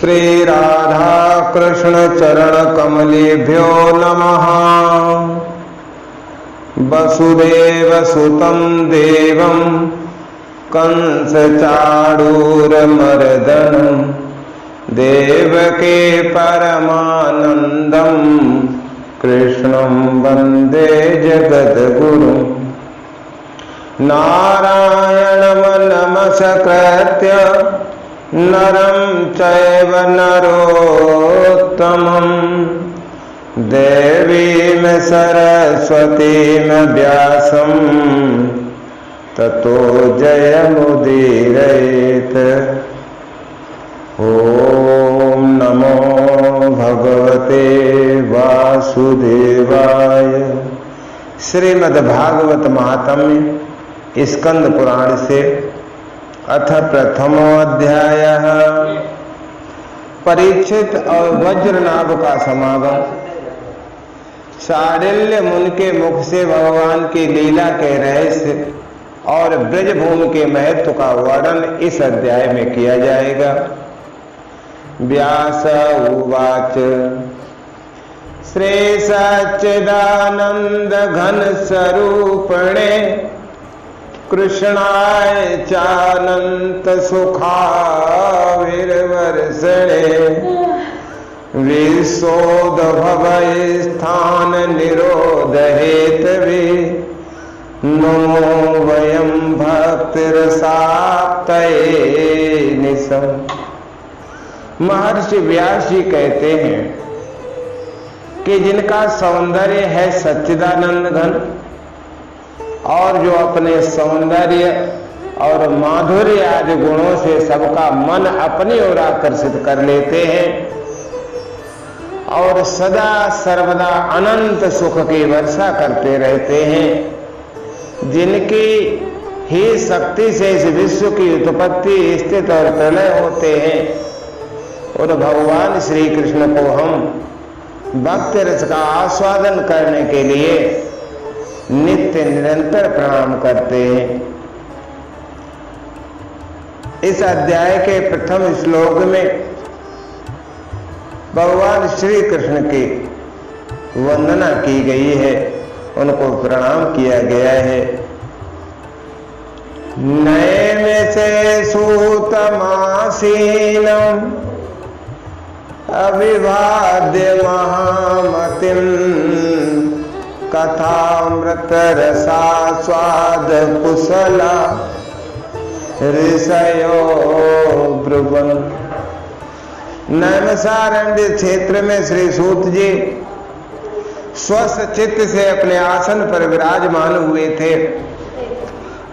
श्री राधा कृष्ण चरण कमलेभ्यो नमः। वसुदेव सुतं देवं कंस चाणूरमर्दनं देवके परमानंदं कृष्णं वंदे जगद्गुरुं। नारायणं नमस्कृत्य नरं चैव नरोत्तमं देवीं सरस्वतीं व्यासं ततो जयमुदीरयेत्। ॐ नमो भगवते वासुदेवाय। श्रीमद्भागवत महात्म्य स्कंद पुराण से अथ प्रथमो अध्याय। परीक्षित और वज्रनाभ का समागम। शांडिल्य मुनि के मुख से भगवान की लीला के रहस्य और ब्रजभूमि के महत्व का वर्णन इस अध्याय में किया जाएगा। व्यास उवाच श्री सच्चिदानंद घन स्वरूपिणे कृष्णाय चानंत सुखाविर्वर्षणे विशोधभव स्थान निरोध हेतवे नमो वयं भक्तिरसाप्तये निशम्। महर्षि व्यास जी कहते हैं कि जिनका सौंदर्य है सच्चिदानंद घन और जो अपने सौंदर्य और माधुर्य आदि गुणों से सबका मन अपनी ओर आकर्षित कर लेते हैं और सदा सर्वदा अनंत सुख की वर्षा करते रहते हैं, जिनकी ही शक्ति से इस विश्व की उत्पत्ति स्थिति और प्रलय होते हैं, और भगवान श्री कृष्ण को हम भक्ति रस का आस्वादन करने के लिए नित्य निरंतर प्रणाम करते हैं। इस अध्याय के प्रथम श्लोक में भगवान श्री कृष्ण की वंदना की गई है, उनको प्रणाम किया गया है। नयन से सूतमासीनम अभिवाद्य महामतिम कथामृत रसास्वाद कुशला ऋषयो ब्रुवन। नैमिषारण्य क्षेत्र में श्री सूत जी स्वस्थ चित्त से अपने आसन पर विराजमान हुए थे।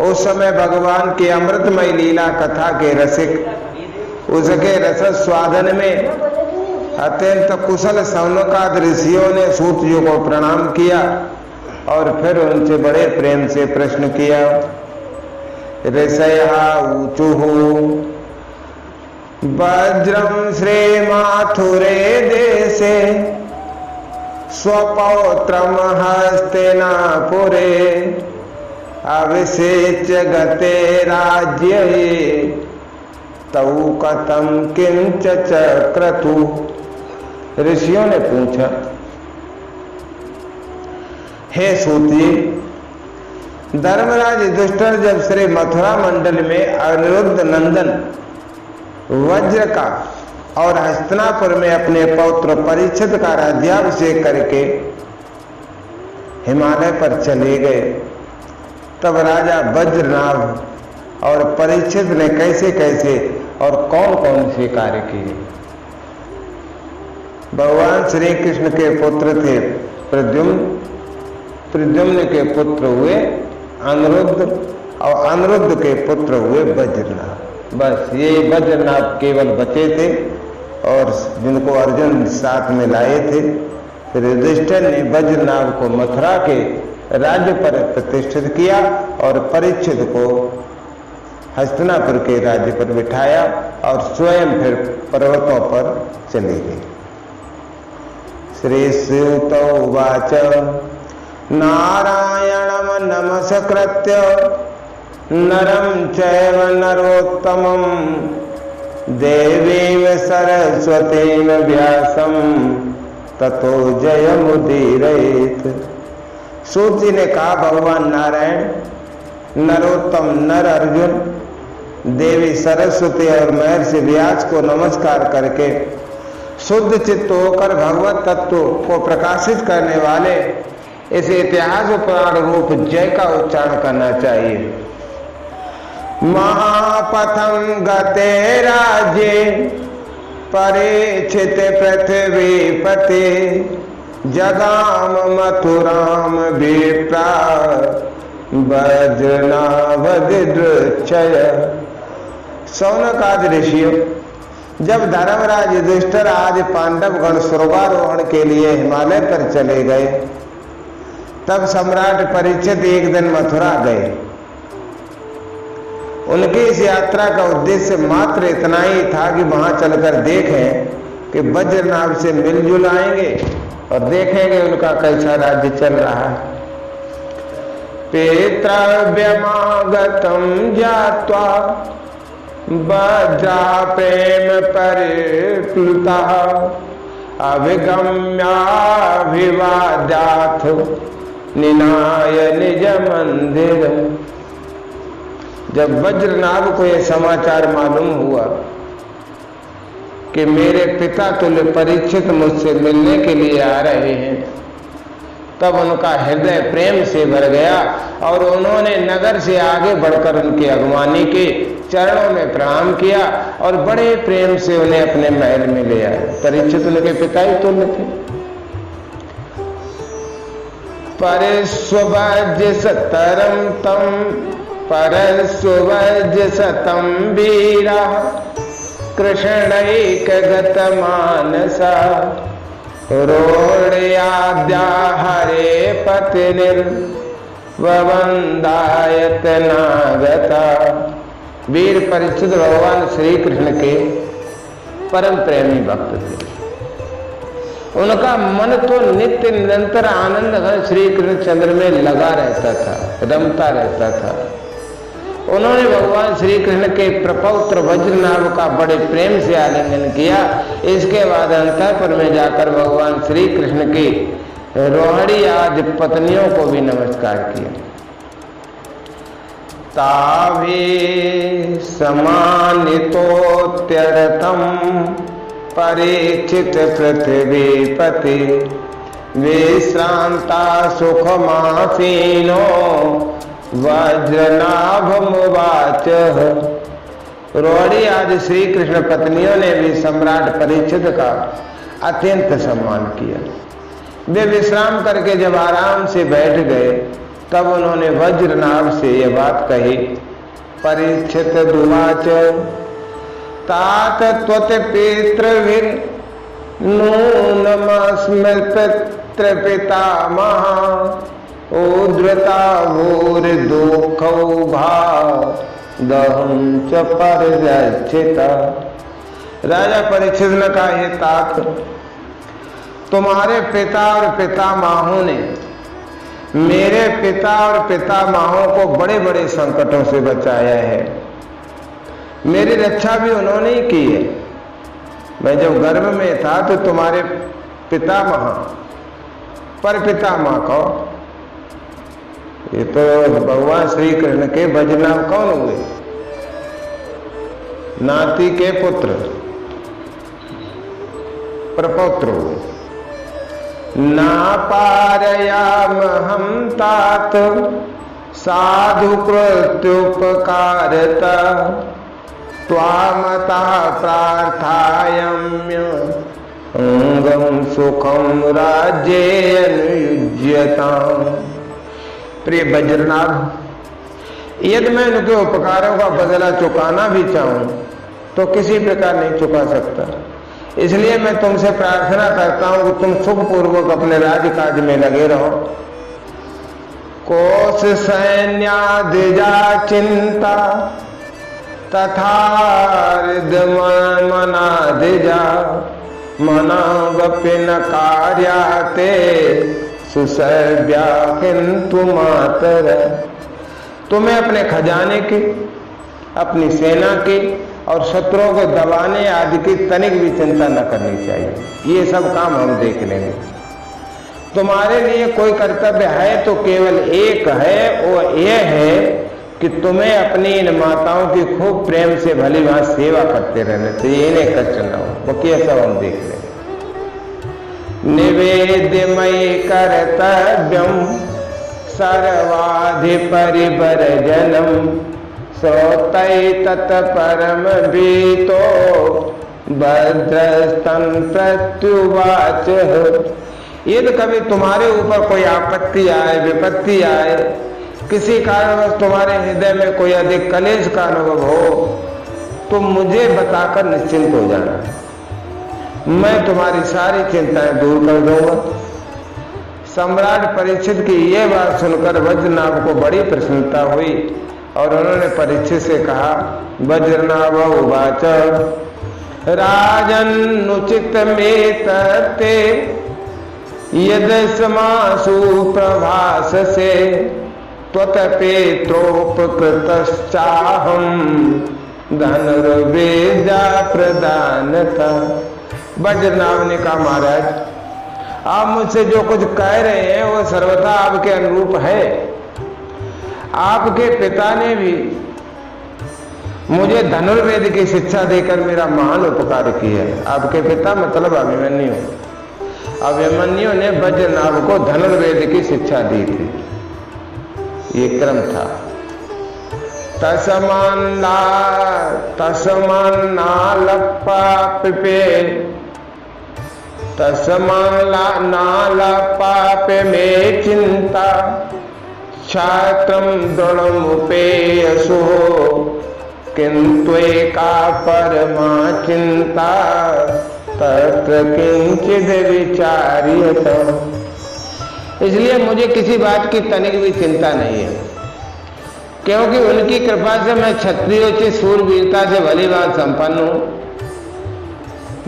उस समय भगवान की अमृतमय लीला कथा के रसिक उसके रस स्वादन में अत्यंत कुशल सौनकाद ऋषियों ने सूत जी को प्रणाम किया और फिर उनसे बड़े प्रेम से प्रश्न किया। ऋषयः ऊचुः वज्रं श्रीमाथुरे देशे स्वपौत्रं हस्तिनापुरे अविषेच्य गते राज्ये तौ कथं किंच चक्रतु। ऋषियों ने पूछा, हे सूत जी, धर्मराज युधिष्ठिर जब श्री मथुरा मंडल में अनिरुद्ध नंदन वज्र का और हस्तिनापुर में अपने पौत्र परीक्षित का राज्याभिषेक करके हिमालय पर चले गए, तब राजा वज्रनाभ और परीक्षित ने कैसे कैसे और कौन कौन से कार्य किए। भगवान श्री कृष्ण के पुत्र थे प्रद्युम्न, प्रद्युम्न के पुत्र हुए अनिरुद्ध और अनिरुद्ध के पुत्र हुए वज्रनाभ। बस ये वज्रनाभ केवल बचे थे और जिनको अर्जुन साथ में लाए थे। फिर युधिष्ठिर ने वज्रनाभ को मथुरा के राज्य पर प्रतिष्ठित किया और परीक्षित को हस्तिनापुर के राज्य पर बिठाया और स्वयं फिर पर्वतों पर चले गए। श्री सूत उवाच नारायणं नमस्कृत्य नरं चैव नरोत्तमं देवीं सरस्वतीं व्यासं ततो जयमुदीरयेत्। सूत जी ने कहा, भगवान नारायण, नरोत्तम नर अर्जुन, देवी सरस्वती और महर्षि व्यास को नमस्कार करके शुद्ध चित्त होकर भगवत तत्व को प्रकाशित करने वाले इस इतिहास पुराण रूप जय का उच्चारण करना चाहिए। महापथम गते राज्ये परीक्षित पृथ्वीपते जगाम मथुराम विप्रा वज्रनावदिदृच्छय। शौनकादि ऋषियों, जब धर्मराज युधिष्ठिर आज पांडवगण स्वर्गारोहण के लिए हिमालय पर चले गए, तब सम्राट परीक्षित एक दिन मथुरा गए। उनकी इस यात्रा का उद्देश्य मात्र इतना ही था कि वहां चलकर देखें कि वज्रनाभ से मिलजुल आएंगे और देखेंगे उनका कैसा राज्य चल रहा है। पितृव्यमागतं ज्ञात्वा वज्रा प्रेम परिप्लुतः अभिगम्याभिवाद्याथ निनाय निज मंदिर। जब वज्रनाभ को यह समाचार मालूम हुआ कि मेरे पिता तुल्य परीक्षित मुझसे मिलने के लिए आ रहे हैं, तब उनका हृदय प्रेम से भर गया और उन्होंने नगर से आगे बढ़कर उनकी अगवानी के चरणों में प्रणाम किया और बड़े प्रेम से उन्हें अपने महल में ले आए। परीक्षित उनके पिता ही तुल्य थे। परस्वज्य सतरम तम परस्वज्य सतम वीरा कृष्णैकगत मानसा रोढ़याद्या हरे पत्निर्वंदायत नागता। वीर परीक्षित भगवान श्री कृष्ण के परम प्रेमी भक्त थे। उनका मन तो नित्य निरंतर आनंद घन श्री कृष्ण चंद्र में लगा रहता था, रमता रहता था। उन्होंने भगवान श्री कृष्ण के प्रपौत्र वज्रनाभ का बड़े प्रेम से आलिंगन किया। इसके बाद अंतःपुर में जाकर भगवान श्री कृष्ण की रोहिणी आदि पत्नियों को भी नमस्कार किया। ताभि समानितोत्यर्थम परीक्षित पृथ्वीपति विश्रांता सुखमासीनो वज्रनाभमुवाच। रोहिणी आदि श्री कृष्ण पत्नियों ने भी सम्राट परीक्षित का अत्यंत सम्मान किया। वे विश्राम करके जब आराम से बैठ गए, तब उन्होंने वज्रनाभ से यह बात कही। परीक्षित दुवाच तात त्वत पितृभिर् नूनमस्मत् पितामह उद्रता भूर दुखौघा दहम च परिरक्षिता। राजा परीक्षित ने कहा, हे तात, तुम्हारे पिता और पितामहों ने मेरे पिता और पितामहों को बड़े बड़े संकटों से बचाया है। मेरी रक्षा भी उन्होंने ही की है। मैं जब गर्भ में था तो तुम्हारे पितामह पर पितामह को, ये तो भगवान श्री कृष्ण के वज्रनाभ कौन हुए? नाती के पुत्र, प्रपौत्र हुए। ना पारयाम हम तात साधु कृत्युपकारता त्वामता प्रार्थायम्य अंगम सुखम राज्ये अनुयुज्यताम्। प्रिय वज्रनाभ, यदि मैं उनके उपकारों का बदला चुकाना भी चाहूं तो किसी प्रकार नहीं चुका सकता। इसलिए मैं तुमसे प्रार्थना करता हूं कि तुम सुखपूर्वक अपने राजकाज में लगे रहो। कोश सैन्यादिजा चिंता तथा मनादिजा मना वपिन कार्याते सुसर्व्या किंतु मातर। तुम्हें अपने खजाने की, अपनी सेना की और शत्रुओं को दबाने आदि की तनिक भी चिंता न करनी चाहिए। ये सब काम हम देख लेंगे। तुम्हारे लिए कोई कर्तव्य है तो केवल एक है, वो ये है कि तुम्हें अपनी इन माताओं की खूब प्रेम से भली भांति सेवा करते रहने, तो ये इन्हें कष्ट न हो। वो क्या सब हम देख लेंगे। निवेद्यमयी कर्तव्यम सर्वाधिपरिवर्जनम श्रोतै तत्परम भीतो भद्रस्तं प्रत्युवाच। यदि कभी तुम्हारे ऊपर कोई आपत्ति आए, विपत्ति आए, किसी कारणवश तुम्हारे हृदय में कोई अधिक कलेश का अनुभव हो, तो मुझे बताकर निश्चिंत हो जाना, मैं तुम्हारी सारी चिंताएं दूर कर दूंगा। सम्राट परीक्षित की यह बात सुनकर वज्रनाभ को बड़ी प्रसन्नता हुई और उन्होंने परीक्षित से कहा, वज्रनाभ उवाच राजन्नुचित में तत्ते यद समासु प्रभास से त्वत्पेत्रोपकृतश्चाहं धनुर्विद्या प्रदानता। वज्रनाभ ने कहा, महाराज आप मुझसे जो कुछ कह रहे हैं वो सर्वथा आपके अनुरूप है। आपके पिता ने भी मुझे धनुर्वेद की शिक्षा देकर मेरा महान उपकार किया है। आपके पिता मतलब अभिमन्यु। अभिमन्यु ने वज्रनाभ को धनुर्वेद की शिक्षा दी थी, ये क्रम था। तस्मान्नालपापे में चिंता छात्रम दृढ़मुपेयसु किंतु एका परमा चिंता तत्र किंचिद विचार्यत। इसलिए मुझे किसी बात की तनिक भी चिंता नहीं है, क्योंकि उनकी कृपा से मैं क्षत्रियों से सूरवीरता से भली बात संपन्न हूं।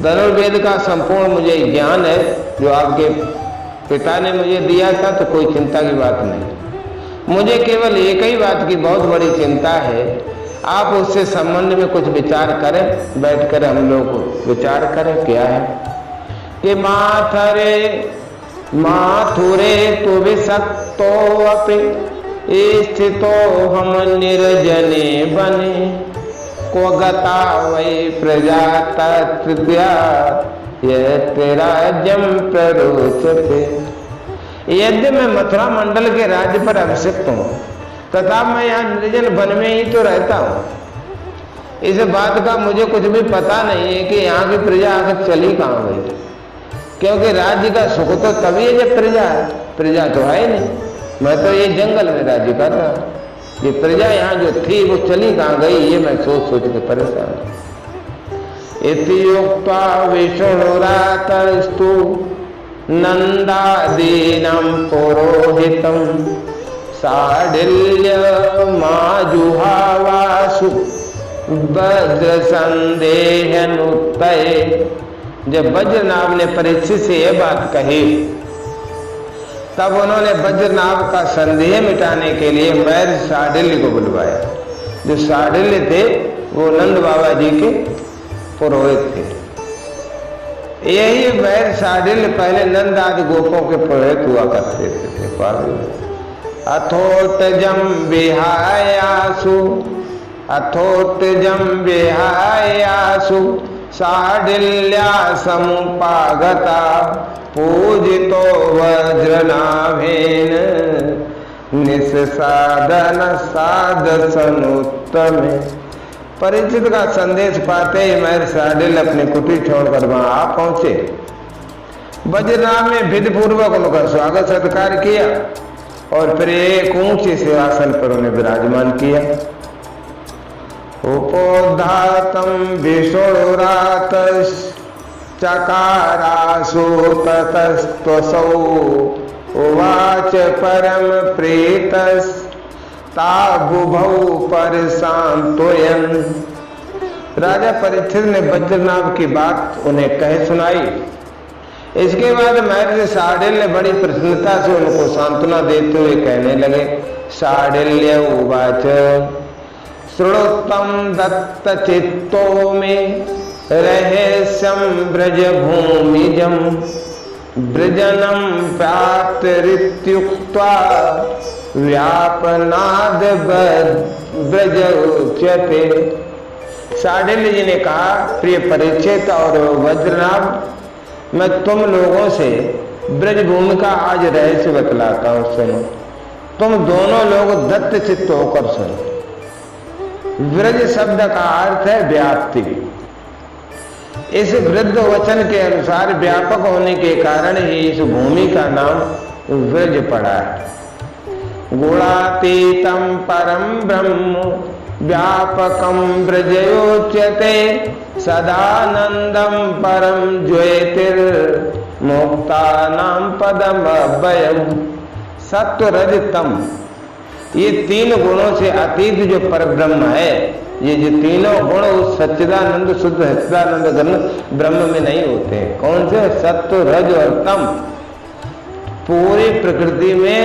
धनुर्वेद का संपूर्ण मुझे ज्ञान है जो आपके पिता ने मुझे दिया था, तो कोई चिंता की बात नहीं। मुझे केवल एक ही बात की बहुत बड़ी चिंता है, आप उससे संबंध में कुछ विचार करें, बैठकर हम लोग विचार करें। क्या है कि माथुरे तु विसक्तो अपि स्थितो हम निर्जने बने को गता वै प्रजा तृतीया यत्र राज्यम प्ररोचते। यद्य मैं मथुरा मंडल के राज्य पर अभिषिक्त हूँ तथा मैं यहाँ निर्जन वन में ही तो रहता हूँ, इस बात का मुझे कुछ भी पता नहीं है कि यहाँ की प्रजा आखिर चली कहाँ गई, क्योंकि राज्य का सुख तो तभी है जब प्रजा तो है नहीं। मैं तो ये जंगल में राज्य कर रहा हूँ, ये प्रजा यहाँ जो थी वो चली कहाँ गई, ये मैं सोच सोच के परेशान हूँ। इत्युक्त्वा विष्णुरातस्तु नंदादीनं पुरोहितं साडिल्य माजुहावासु वज्र संदेहनुत्तये। जब वज्रनाभ ने परीक्षित से यह बात कही, तब उन्होंने वज्रनाभ का संदेह मिटाने के लिए मैर साडिल्य को बुलवाया। जो साडिल्य थे वो नंद बाबा जी के पुरोहित थे। यही मैर साडिल्य पहले नंद आदि गोपों के पुरोहित हुआ करते थे। अथोटजम विहायासु साडिल्या समुपागता पूजितो वज्रनाभेन निस्सादन साधसनुत्तमे। परीक्षित का संदेश पाते ही मैर साडिल अपनी कुटी छोड़कर वहां आ पहुंचे। वज्रनाभ ने विधि पूर्वक उनका स्वागत सत्कार किया और फिर एक ऊंचे सिंहासन पर उन्हें विराजमान किया। उपोद्धातम विष्णुरातश्च चकारासु ततस्त्वसौ उवाच परम प्रीतस्ताबुभौ परिसान्त्वयन्। राजा परीक्षित ने वज्रनाभ की बात उन्हें कह सुनाई। इसके बाद मैर साडिल्य ने बड़ी प्रसन्नता से उनको सांत्वना देते हुए कहने लगे, साडिल्य उवाच स श्रुतम दत्त चित्तो में रहस्यम ब्रज भूमिजम ब्रजनम प्राप्तरित्युक्त्वा व्यापनाद ब्रज उच्यते। शांडिल्य जी ने कहा, प्रिय परीक्षित और वज्रनाभ, मैं तुम लोगों से ब्रजभूमि का आज रहस्य बतलाता हूं, सुनो। तुम दोनों लोग दत्त चित्त होकर सुनो। ब्रज शब्द का अर्थ है व्याप्ति। इस वृद्ध वचन के अनुसार व्यापक होने के कारण ही इस भूमि का नाम ब्रज पड़ा है। गुणातीतम परम ब्रह्म व्यापकम ब्रजयोच्यते सदानंदम परम ज्योतिर्मुक्तानां पदम अव्ययम्। सत्व रज तम, ये तीन गुणों से अतीत जो परब्रह्म है, ये जो तीनों गुण उस सच्चिदानंद शुद्ध सच्चिदानंद घन ब्रह्म में नहीं होते हैं। कौन से? सत्व रज और तम। पूरी प्रकृति में,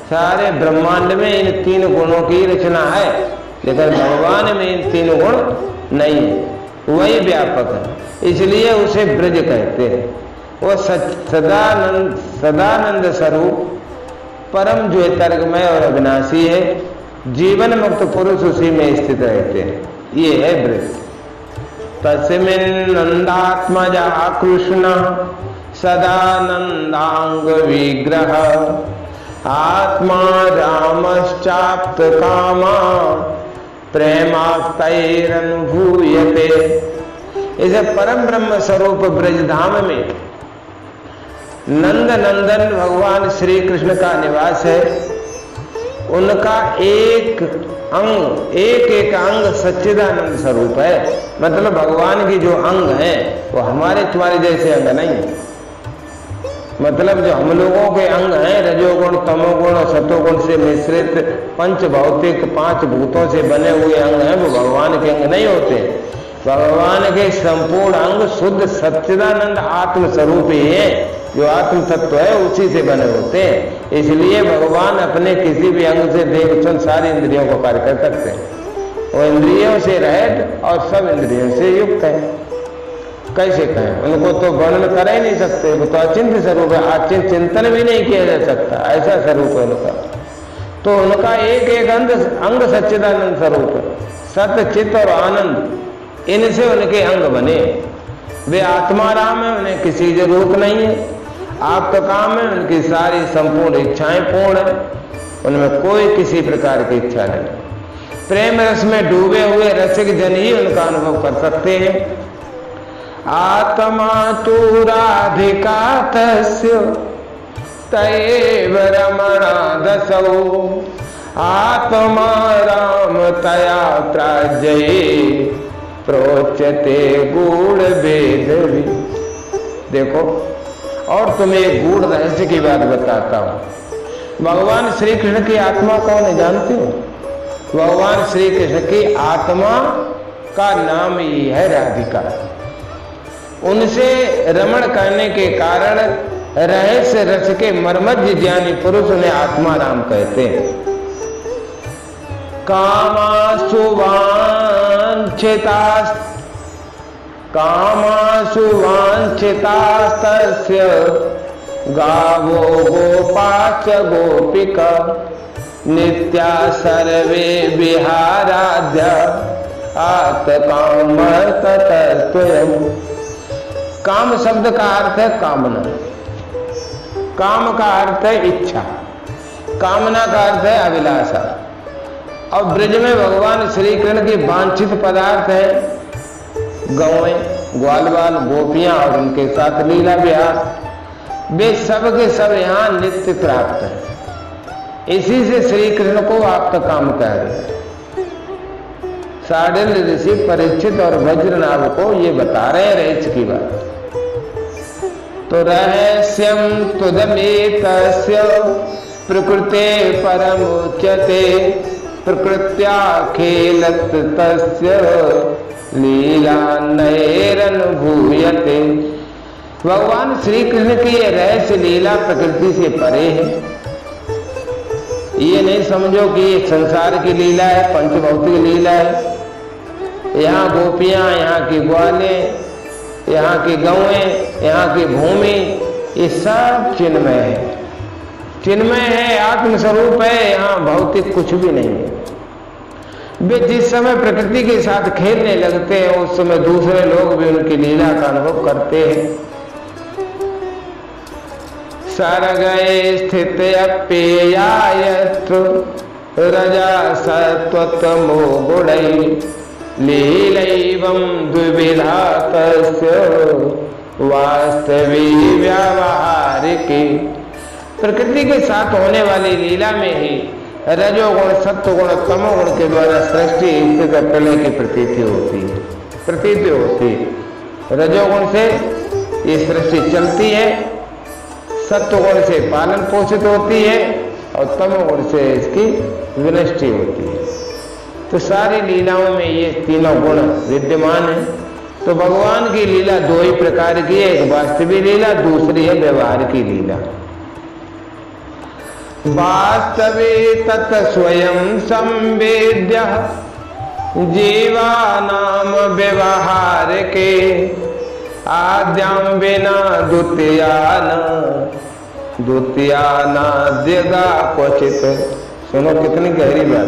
सारे ब्रह्मांड में इन तीन गुणों की रचना है, लेकिन भगवान में इन तीन गुण नहीं है। वही व्यापक है, इसलिए उसे ब्रज कहते हैं। वो सदानंद स्वरूप परम ज्योतिर्मय और अविनाशी है। जीवन मुक्त पुरुष उसी में स्थित रहते हैं। ये है ब्रज। तस्मिन् नंदात्मजा कृष्ण सदानंदांग विग्रह आत्मा रामश्चाप्त कामा प्रेमाप्तैरनुभूयते। इसे परम ब्रह्म स्वरूप ब्रजधाम में नंद नंदन भगवान श्री कृष्ण का निवास है। उनका एक एक अंग सच्चिदानंद स्वरूप है। मतलब भगवान की जो अंग हैं वो हमारे तुम्हारे जैसे अंग नहीं है। मतलब जो हम लोगों के अंग हैं, रजोगुण तमोगुण और सतोगुण से मिश्रित पंच भौतिक 5 भूतों से बने हुए अंग हैं, वो भगवान के अंग नहीं होते। भगवान के संपूर्ण अंग शुद्ध सच्चिदानंद आत्म स्वरूप ही है। जो आत्म तत्व है उसी से बने होते हैं। इसलिए भगवान अपने किसी भी अंग से देख सुन सारी इंद्रियों को कार्य कर सकते हैं। वो इंद्रियों से रहित और सब इंद्रियों से युक्त है। कैसे कहें? उनको तो वर्णन कर ही नहीं सकते। वो तो अचिंत्य स्वरूप है, अचिंत्य चिंतन भी नहीं किया जा सकता, ऐसा स्वरूप है उनका। तो उनका एक एक अंग सच्चिदानंद स्वरूप है। सत्य, चित्त और आनंद, इनसे उनके अंग बने। वे आत्माराम है, उन्हें किसी जरूरत नहीं है। आपका काम है, उनकी सारी संपूर्ण इच्छाएं पूर्ण है, उनमें कोई किसी प्रकार की इच्छा नहीं। प्रेम रस में डूबे हुए रसिक जन ही उनका अनुभव कर सकते हैं। आत्मा तु राधिका तस्य तयैव रमणादसौ आत्मा राम तया त्राज्ये प्रोच्यते गूढ़ भेद। देखो, और तुम्हें एक गूढ़ रहस्य की बात बताता हूं। भगवान श्री कृष्ण की आत्मा कौन है जानते हो? भगवान श्री कृष्ण की आत्मा का नाम ही है राधिका। उनसे रमण करने के कारण रहस्य रस के मर्मज्ञ ज्ञानी पुरुष उन्हें आत्मा राम कहते हैं। कामासु वांछितास्तस्य गावो गोपाश्च गोपिका नित्या सर्वे विहाराध्य आत्मकाम ततस्त्वयम्। काम शब्द का अर्थ है कामना। काम का अर्थ है इच्छा, कामना का अर्थ है अभिलाषा। और ब्रज में भगवान श्री कृष्ण के वांछित पदार्थ है गौएं, ग्वाल बाल, गोपियां और उनके साथ लीला विहार। वे सब के सब यहाँ नित्य प्राप्त है। इसी से श्री कृष्ण को आपका काम कह रहे हैं। शांडिल्य ऋषि परीक्षित और वज्रनाभ को ये बता रहे हैं रहस्य की बात। तो रहस्यम तुदमेतस्य प्रकृते परमुच्यते प्रकृत्या खेलत तस्य लीला नैरनुभूयते। भगवान श्री कृष्ण की ये रहस्य लीला प्रकृति से परे है। ये नहीं समझो कि ये संसार की लीला है, पंचभौतिक लीला है। यहाँ गोपियाँ, यहाँ की ग्वालें, यहाँ की गौएं, यहाँ की भूमि, ये सब चिन्मय है, चिन्मय है, आत्मस्वरूप है। यहाँ भौतिक कुछ भी नहीं है। वे जिस समय प्रकृति के साथ खेलने लगते हैं उस समय दूसरे लोग भी उनकी लीला का अनुभव करते हैं। सर्गे स्थित अप्येयायत्र रजा सत्वतमो गुणै लीलैवं द्विविधा तस्य वास्तवी व्यावहारिकी। प्रकृति के साथ होने वाली लीला में ही रजोगुण, सत्वगुण, तमोगुण के द्वारा सृष्टि स्थिति प्रलय की प्रतीति होती है, प्रतीति होती है। रजोगुण से ये सृष्टि चलती है, सत्वगुण से पालन पोषित होती है और तमोगुण से इसकी विनष्टि होती है। तो सारी लीलाओं में ये तीनों गुण विद्यमान है। तो भगवान की लीला दो ही प्रकार की है, एक वास्तविक लीला, दूसरी है व्यवहार की लीला। वास्तवे तत् स्वयं संवेद्य जीवानाम व्यवहार के आद्यम बिना द्वितीयानाद्यगा क्वचित। सुनो कितनी गहरी बात।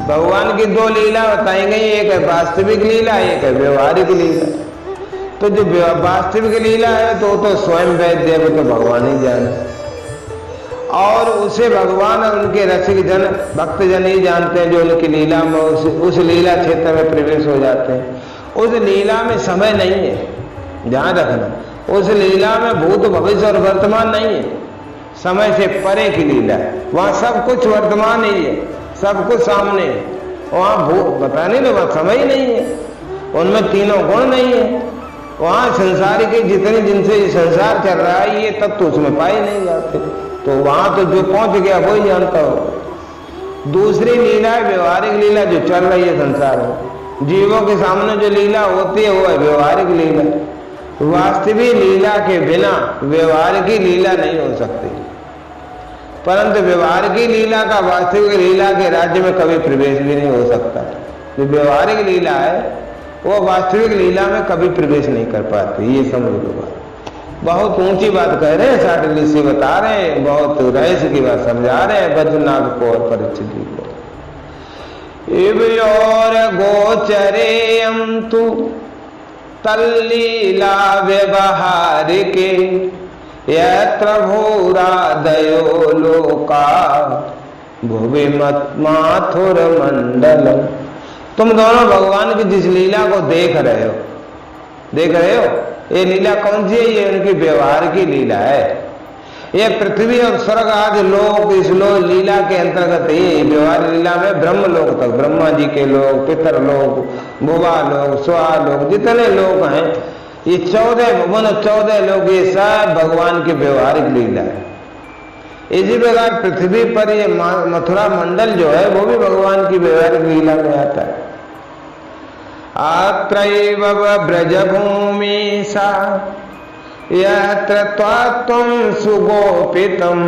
भगवान की दो लीला बताई गई, एक है वास्तविक लीला, एक है व्यवहारिक लीला। तो जो वास्तविक लीला है तो स्वयं वैद्य को तो भगवान ही जाने, और उसे भगवान और उनके रसिक जन, भक्त जन ही जानते हैं जो उनकी लीला में उस लीला क्षेत्र में प्रवेश हो जाते हैं। उस लीला में समय नहीं है, ध्यान रखना। उस लीला में भूत, भविष्य और वर्तमान नहीं है, समय से परे की लीला है। वहां सब कुछ वर्तमान ही है, सब कुछ सामने है। वहां भूत पता नहीं, वहां समय ही नहीं है, उनमें तीनों गुण नहीं है। वहां संसार के जितने जिनसे ये संसार चल रहा है ये तत्व उसमें पाए नहीं जाते। तो वहां तो जो पहुंच गया वही जानता हो। दूसरी लीला है व्यवहारिक लीला, जो चल रही है संसार में। जीवों के सामने जो लीला होती है वो है व्यवहारिक लीला। वास्तविक लीला के बिना व्यवहार की लीला नहीं हो सकती, परंतु व्यवहार की लीला का वास्तविक लीला के राज्य में कभी प्रवेश भी नहीं हो सकता। जो व्यवहारिक लीला है वो वास्तविक लीला में कभी प्रवेश नहीं कर पाती। ये समझ लो। बहुत ऊंची बात कह रहे हैं, साटली से बता रहे हैं, बहुत रहस्य की बात समझा रहे हैं बद्रीनाथ को और परीक्षित को। इव और गोचरेयम तु तल्लीला व्यवहारिके यत्र भूरादयो लोका भुवि माथुर मंडल। तुम दोनों भगवान की जिस लीला को देख रहे हो, ये लीला कौन सी है? ये उनकी व्यवहार की लीला है। ये पृथ्वी और स्वर्ग आदि लोक इस लीला के अंतर्गत ही। व्यवहार लीला में ब्रह्म लोक तक, ब्रह्मा जी के लोग, पितर लोग, भुवा लोग, स्वा लोग, जितने लोग हैं, ये 14 भुवन, 14 लोग, ये सब भगवान की व्यवहारिक लीला है। इसी प्रकार पृथ्वी पर ये मथुरा मंडल जो है वो भी भगवान की व्यवहारिक लीला में आता है। अत्रैव ब्रजभूमि सा यत्र त्वं सुगोपितं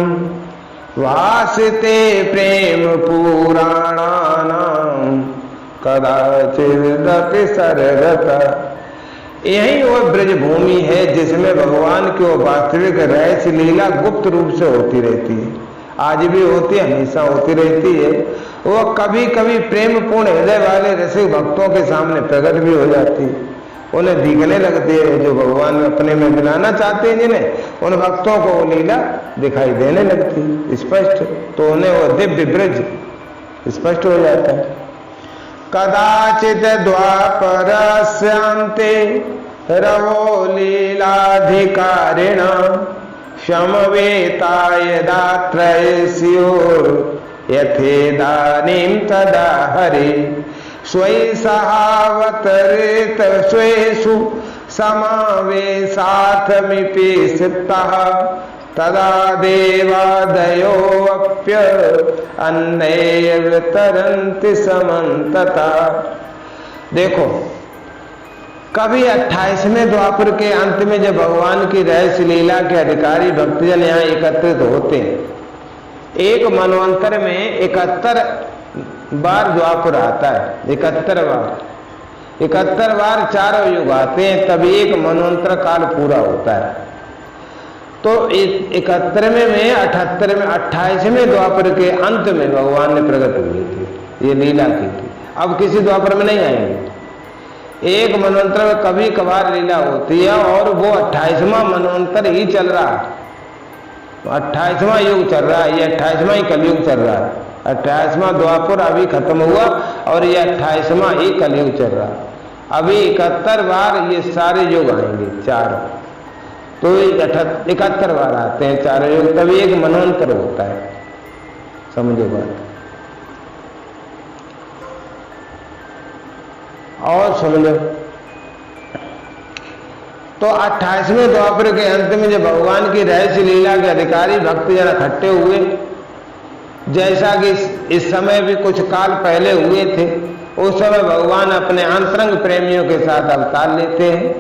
वासिते प्रेम पुराणानां कदाचिदपि सरगता। यही वो ब्रजभूमि है जिसमें भगवान की वो वास्तविक रहस्य लीला गुप्त रूप से होती रहती है। आज भी होती है, हमेशा होती रहती है। वो कभी कभी प्रेम पूर्ण हृदय वाले रसिक भक्तों के सामने प्रकट भी हो जाती है, उन्हें दिखने लगती है। जो भगवान अपने में मिलाना चाहते हैं जिन्हें, उन भक्तों को वो लीला दिखाई देने लगती है स्पष्ट, तो उन्हें वो दिव्य ब्रज स्पष्ट हो जाता है। कदाचित द्वापरस्यान्ते रवो लीलाधिकारिण समवेता यदा त्रयस्योर् यथेदानीं तदा हरि स्वयं सहावतरेत स्वेषु समावेशार्थमिति सिद्धः तदा देवादयोऽप्य अन्ये वितरन्ति समन्तता। देखो, कभी 28वें द्वापर के अंत में जब भगवान की रहस्य लीला के अधिकारी भक्तजन यहाँ एकत्रित होते हैं, एक मनवंतर में 71 बार द्वापर आता है, 71 बार, 71 बार चारों युग आते हैं, तभी एक मनवंतर काल पूरा होता है। तो 71वें में 78 में 28वें द्वापर के अंत में भगवान ने प्रकट हुए थे, ये लीला की थी। अब किसी द्वापर में नहीं आएंगे। एक मनवंतर में कभी कभार लीला होती है और वो 28वां मनवंतर ही चल रहा है, 28वां युग चल रहा है, ये 28वां ही कलयुग चल रहा है। 28वां द्वापर अभी खत्म हुआ और ये 28वां ही कलयुग चल रहा है। अभी 71 बार ये सारे युग आएंगे, चार, तो 71 बार आते हैं चारों युग, तभी एक मनवंतर होता है। समझो बात। और समझो, तो 28वें द्वापर के अंत में जब भगवान की रहस्य लीला के अधिकारी भक्तजन इकट्ठे हुए, जैसा कि इस समय भी कुछ काल पहले हुए थे, उस समय भगवान अपने अंतरंग प्रेमियों के साथ अवतार लेते हैं।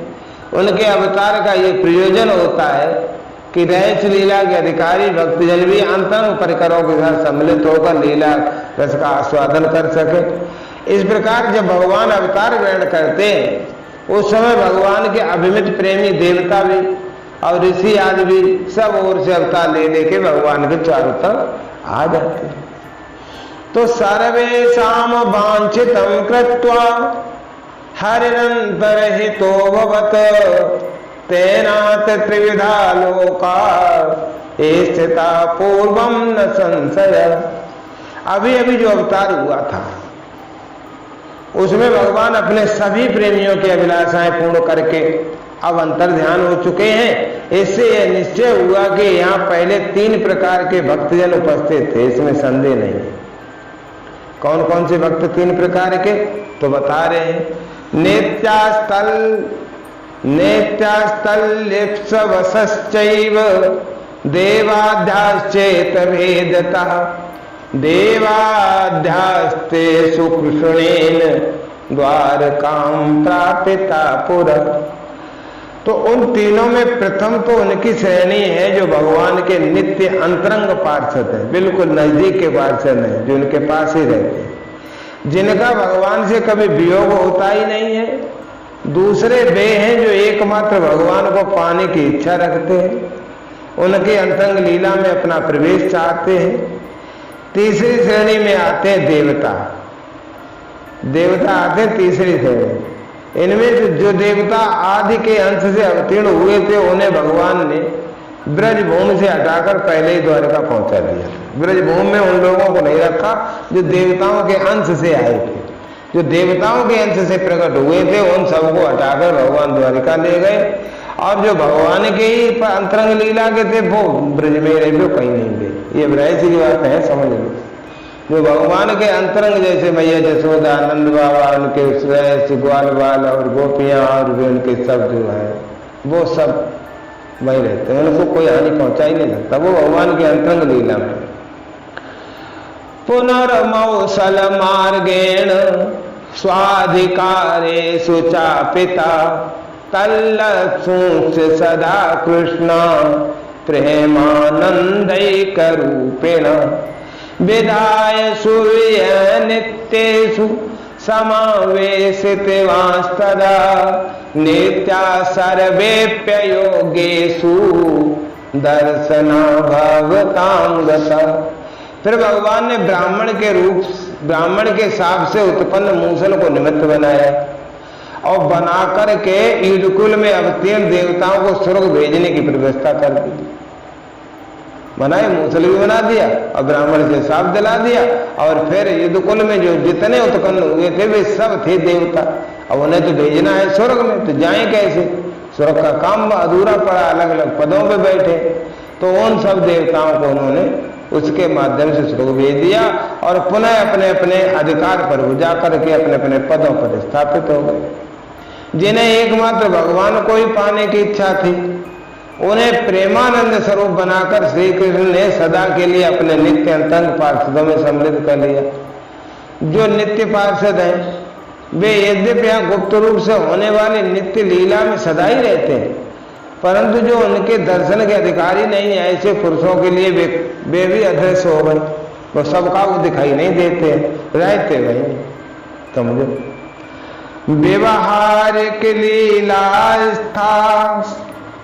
उनके अवतार का ये प्रयोजन होता है कि रहस्य लीला के अधिकारी भक्तजन भी अंतरंग परिकरों के साथ सम्मिलित होकर लीला रस का आस्वादन कर सके। इस प्रकार जब भगवान अवतार ग्रहण करते हैं उस समय भगवान के अभिमित प्रेमी देवता भी और ऋषि आदि भी सब ओर से अवतार ले लेके भगवान के चारों तरफ आ जाते हैं। तो सर्वेषां वांछितं कृत्वा हरिरन्तर्हितो भवत् तेनाथ त्रिविधा लोका स्थिता पूर्वं न संशय। अभी अभी जो अवतार हुआ था उसमें भगवान अपने सभी प्रेमियों की अभिलाषाएं पूर्ण करके अब अंतर ध्यान हो चुके हैं। इससे यह निश्चय हुआ कि यहाँ पहले 3 प्रकार के भक्तजन उपस्थित थे, इसमें संदेह नहीं है। कौन कौन से भक्त 3 प्रकार के, तो बता रहे हैं। नेत्यास्थल लिप्सवसश्चैव देवाध्याश्चेत भेदतः देवाध्यास्ते सुकृष्णेन द्वारकां प्रापिता पुरा। तो उन तीनों में प्रथम तो उनकी श्रेणी है जो भगवान के नित्य अंतरंग पार्षद है, बिल्कुल नजदीक के पार्षद है, जो उनके पास ही रहते हैं, जिनका भगवान से कभी वियोग होता ही नहीं है। दूसरे वे हैं जो एकमात्र भगवान को पाने की इच्छा रखते हैं, उनके अंतरंग लीला में अपना प्रवेश चाहते हैं। तीसरी श्रेणी में आते हैं देवता, देवता आते हैं तीसरी श्रेणी। इनमें जो देवता आदि के अंश से अवतीर्ण हुए थे उन्हें भगवान ने ब्रजभूमि से हटाकर पहले ही द्वारका पहुंचा दिया। ब्रजभूमि में उन लोगों को नहीं रखा जो देवताओं के अंश से आए थे। जो देवताओं के अंश से प्रकट हुए थे उन सबको हटाकर भगवान द्वारिका ले गए, और जो भगवान के ही अंतरंग लीला के थे वो ब्रज में रहे, वो कहीं नहीं गए। ये रहस्य की बात है, समझ लो। जो भगवान के अंतरंग जैसे मैया जसोदा, नंद बाबा, उनके ग्वाल बाल और गोपियां और भी उनके सब जो है वो सब वही रहते हैं, उनको कोई हानि पहुंचा ही नहीं सकता, वो भगवान के अंतरंग लीला में। पुनर्मौसल मार्गेण स्वाधिकारेषु चापिता तल्लत्सुंस सदा कृष्ण प्रेमानंदैक रूपेण विधाय सूर्य नित्येषु समावेशितवांस्तदा नित्या सर्वेप्य योगेषु दर्शना भवतां गता। फिर भगवान ने ब्राह्मण के शाप से उत्पन्न मूसल को निमित्त बनाया और बना करके युद्धकुल में अवतीर्ण देवताओं को स्वर्ग भेजने की व्यवस्था कर दी। बनाए, मूसल भी बना दिया और ब्राह्मण से शाप दिला दिया, और फिर युद्धकुल में जो जितने उत्पन्न हुए थे वे सब थे देवता। अब उन्हें तो भेजना है स्वर्ग में, तो जाए कैसे? स्वर्ग का काम अधूरा पड़ा, अलग अलग पदों पे बैठे। तो उन सब देवताओं को उन्होंने उसके माध्यम से स्वर्ग भेज दिया और पुनः अपने अपने अधिकार पर जा करके अपने अपने पदों पर स्थापित हो गए। जिन्हें एकमात्र भगवान को ही पाने की इच्छा थी उन्हें प्रेमानंद स्वरूप बनाकर श्री कृष्ण ने सदा के लिए अपने नित्य अंतरंग पार्षदों में सम्मिलित कर लिया। जो नित्य पार्षद हैं वे यद्यपि यहाँ गुप्त रूप से होने वाली नित्य लीला में सदा ही रहते हैं, परंतु जो उनके दर्शन के अधिकारी नहीं है ऐसे पुरुषों के लिए वे भी अदृश्य हो गए, वो सबका वो दिखाई नहीं देते, रहते वही। समझो, व्यवहारिक लीलास्था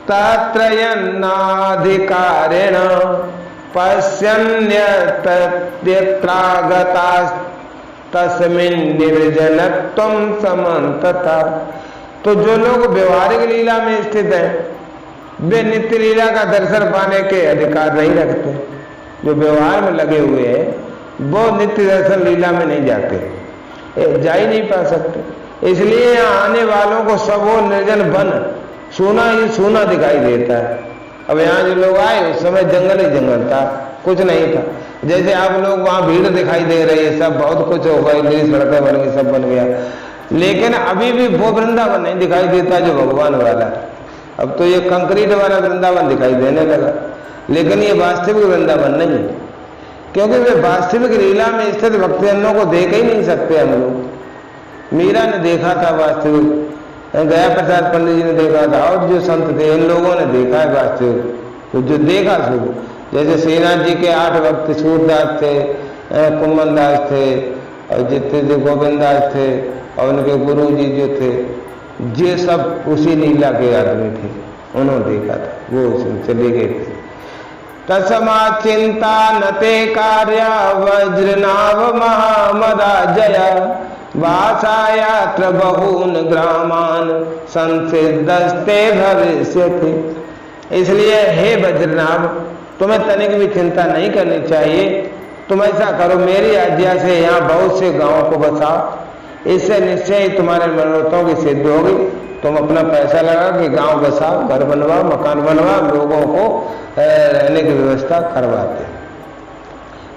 तत्रयन्नाधिकारेण पश्यन्यत्रागता तस्मिन् निर्जनत्वं समन्तता। तो जो लोग व्यवहारिक लीला में स्थित हैं वे नित्य लीला का दर्शन पाने के अधिकार नहीं रखते। जो व्यवहार में लगे हुए हैं वो नित्य दर्शन लीला में नहीं जाते, जा ही नहीं पा सकते। इसलिए यहाँ आने वालों को सब वो निर्जन वन सोना ही सोना दिखाई देता है। अब यहाँ जो लोग आए उस समय जंगल ही जंगल था, कुछ नहीं था। जैसे आप लोग वहाँ भीड़ दिखाई दे रही है, सब बहुत कुछ हो गई, नई सड़कें बन गई, सब बन गया, लेकिन अभी भी वो वृंदावन नहीं दिखाई देता जो भगवान वाला। अब तो ये कंक्रीट वाला वृंदावन दिखाई देने लगा, लेकिन ये वास्तविक वृंदावन नहीं है, क्योंकि वे वास्तविक लीला में स्थित भक्तजनों को देख ही नहीं सकते। हम लोग मीरा ने देखा था वास्तविक, गया प्रसाद पंडित जी ने देखा था, और जो संत थे इन लोगों ने देखा है वास्तविक। तो जो देखा सो, जैसे श्रीनाथ जी के 8 भक्त सूरदास थे, कुम्मन दास थे, और जितने जो गोविंद दास थे, और उनके गुरु जी जो थे, ये सब उसी लीला के आदमी थे, उन्होंने देखा था, वो उसमें चले गए थे। तस्मा चिंता नते कार्या वज्रनाभ महामदा जया वासायात्र बहून ग्रामान संसिद्धस्ते भविष्यति। इसलिए हे वज्रनाभ, तुम्हें तनिक भी चिंता नहीं करनी चाहिए। तुम ऐसा करो, मेरी आज्ञा से यहाँ बहुत से गांवों को बसाओ, इससे निश्चय ही तुम्हारे मनोरथों की सिद्धि होगी। तुम अपना पैसा लगा के गांव बसाओ, घर बनवाओ, मकान बनवाओ, लोगों को रहने की व्यवस्था करवाते।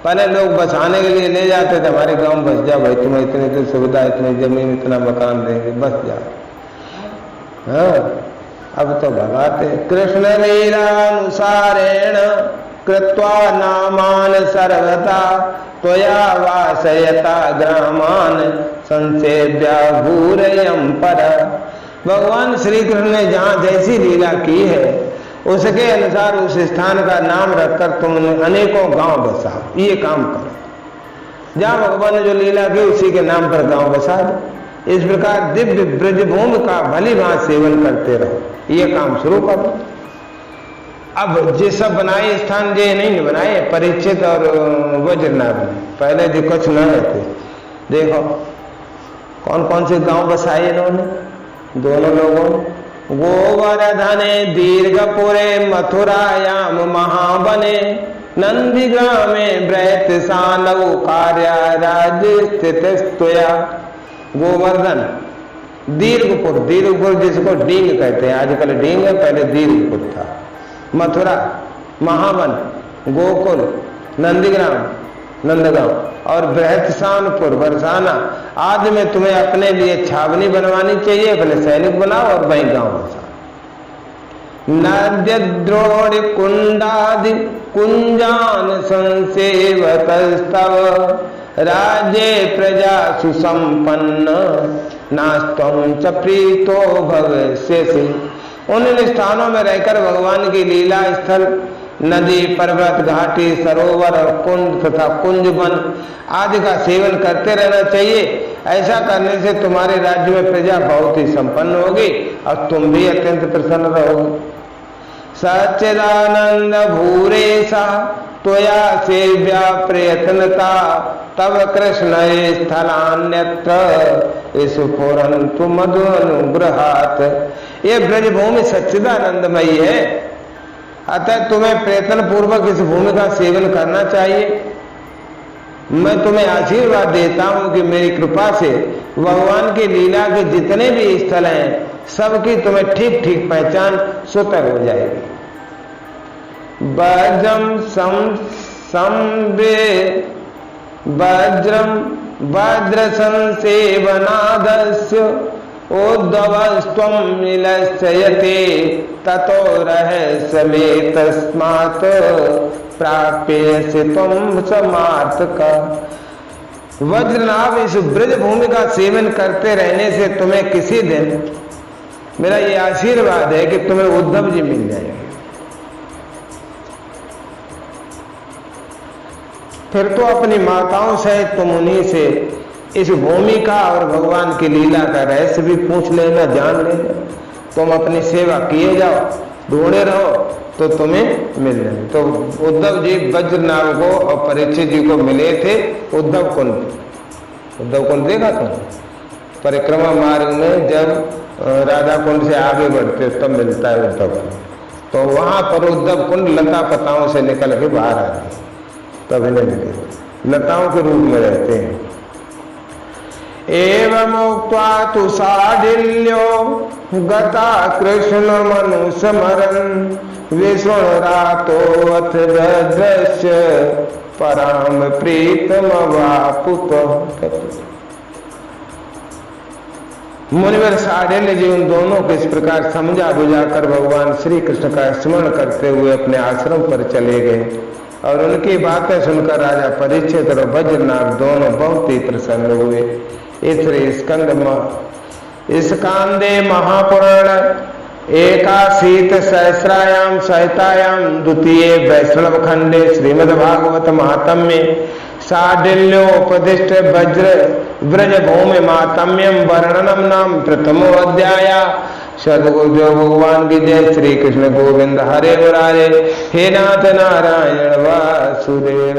पहले लोग बसाने के लिए ले जाते थे, हमारे गांव बस जाओ भाई, तुम्हें इतनी सुविधा, इतनी जमीन, इतना मकान देंगे, बस जाओ। हाँ, अब तो भगाते। कृष्ण लीलानुसारेण कृत्वा नामान सर्वथा त्वया वासयता ग्रामान संसेव्या भूरयं पर। भगवान श्री कृष्ण ने जहाँ जैसी लीला की है उसके अनुसार उस स्थान का नाम रखकर तुम अनेकों गांव बसाओ। ये काम करो, जहाँ भगवान ने जो लीला की उसी के नाम पर गांव बसा दो। इस प्रकार दिव्य ब्रजभूमि का भली भांति सेवन करते रहो, ये काम शुरू करो। अब ये सब बनाए स्थान ये नहीं बनाए, परीक्षित और वज्रनाभ ने पहले जो कुछ न रहते। देखो कौन कौन से गांव बसाए इन्होंने, दोनों लोगों। गोवर्धने दीर्घपुरे मथुरायाम महावने नंदीग्रामे बृहत्सानौ कार्या राज्य स्थित स्तुया। गोवर्धन, दीर्घपुर, दीर्घपुर जिसको डींग कहते हैं, आजकल डींग है, पहले दीर्घपुर था। मथुरा, महावन, गोकुल, नंदीग्राम, नंदगांव, और बृहत्सानपुर, बरसाना आदि में तुम्हें अपने लिए छावनी बनवानी चाहिए, अपने सैनिक बनाओ और वहीं गांव बसाओ। नद्यद्रोणि कुंडादि कुंजान संसेवतस्तव राज्ये प्रजा सुसंपन्न नास्तम च प्रीतो भविष्यसि। उन स्थानों में रहकर भगवान की लीला स्थल, नदी, पर्वत, घाटी, सरोवर और कुंड तथा कुंजवन आदि का सेवन करते रहना चाहिए। ऐसा करने से तुम्हारे राज्य में प्रजा बहुत ही संपन्न होगी और तुम भी अत्यंत प्रसन्न रहोगे। सच्चिदानंद भूरेशा त्वया सेव्या प्रयत्नता तब कृष्ण स्थलान्यत्र स्फुरन्तु मधु अनुग्रहात्। ये ब्रजभूमि सच्चिदानंदमयी है, अतः तुम्हें प्रयत्न पूर्वक इस भूमि का सेवन करना चाहिए। मैं तुम्हें आशीर्वाद देता हूं कि मेरी कृपा से भगवान की लीला के जितने भी स्थल हैं सबकी तुम्हें ठीक ठीक पहचान सुतर हो जाएगी। वज्रम वज्रम वज्र संसेवनादस्य उद्धवस्त्वं निलस्यते ततो रहस्यमे तस्मात् प्राप्यसि त्वं समार्थका। वज्रनाभ, इस ब्रज भूमि का सेवन करते रहने से तुम्हें किसी दिन मेरा ये आशीर्वाद है कि तुम्हें उद्धव जी मिल जाएंगे। फिर तो अपनी माताओं सहित तुम उन्हीं से इस भूमिका और भगवान की लीला का रहस्य भी पूछ लेना, जान लेना। तुम अपनी सेवा किए जाओ, ढूंढे रहो तो तुम्हें मिल जाए। तो उद्धव जी वज्रनाभ को और परीक्षित जी को मिले थे उद्धव कुंड। उद्धव कुंड देखा तुम? परिक्रमा मार्ग में जब राधा कुंड से आगे बढ़ते तब मिलता है उद्धव कुंड। तो वहां पर उद्धव कुंड लता पताओं से निकल के बाहर आ गए, तब इन्हें मिले, लताओं के रूप में रहते हैं। एवं उक्त्वा तु साढिल्यो गता कृष्ण मनु समरन् विष्णुरातो अथ भद्रस्य पराम प्रीतम वापुप। मुनिवर साढिल्य जी उन दोनों को इस प्रकार समझा बुझाकर भगवान श्री कृष्ण का स्मरण करते हुए अपने आश्रम पर चले गए। और उनकी बातें सुनकर राजा परीक्षित और वज्रनाभ दोनों बहुत ही प्रसन्न हुए। स्कंदे महापुराण एकाशीत सहस्रायाम सहितायाम द्वितीय वैष्णव खंडे श्रीमद्भागवत महात्म्ये साढिल्योपदिष्ट वज्र व्रज भूमि महात्म्यम वर्णनम नाम प्रथमो अध्याय। सदगुरु भगवान की जय। श्री कृष्ण गोविंद हरे मुरारे। हे नाथ नारायण वासुदेव।